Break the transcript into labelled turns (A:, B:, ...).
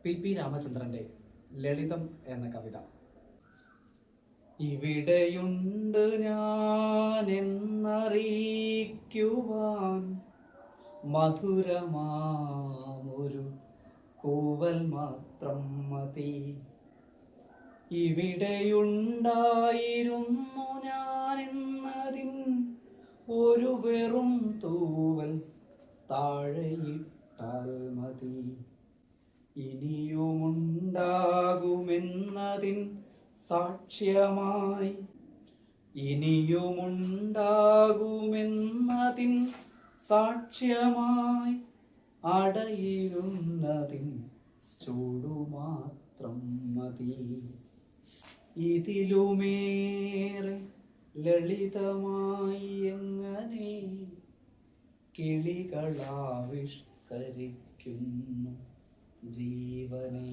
A: P രാമചന്ദ്രന്റെ ലളിതം എന്ന കവിത. ഇവിടെയുണ്ട് ഞാൻ എന്നറിയിക്കുവാൻ മധുരമാമൊരു കൂവൽ മാത്രം മതി. ഇവിടെയുണ്ടായിരുന്നു ഞാൻ എന്നതിൻ ഒരു വെറും തൂവൽ താഴെയിട്ടാൽ മതി. ഇനിയുമുണ്ടാകുമെന്നതിൻ സാക്ഷ്യമായി, ഇനിയുമുണ്ടാകുമെന്നതിൻ സാക്ഷ്യമായി അടയിരുന്നതിൻ ചൂടുമാത്രം മതി. ഇതിലുമേറെ ലളിതമായി എങ്ങനെ കിളികളാവിഷ്കരിക്കുന്നു ജീവനെ.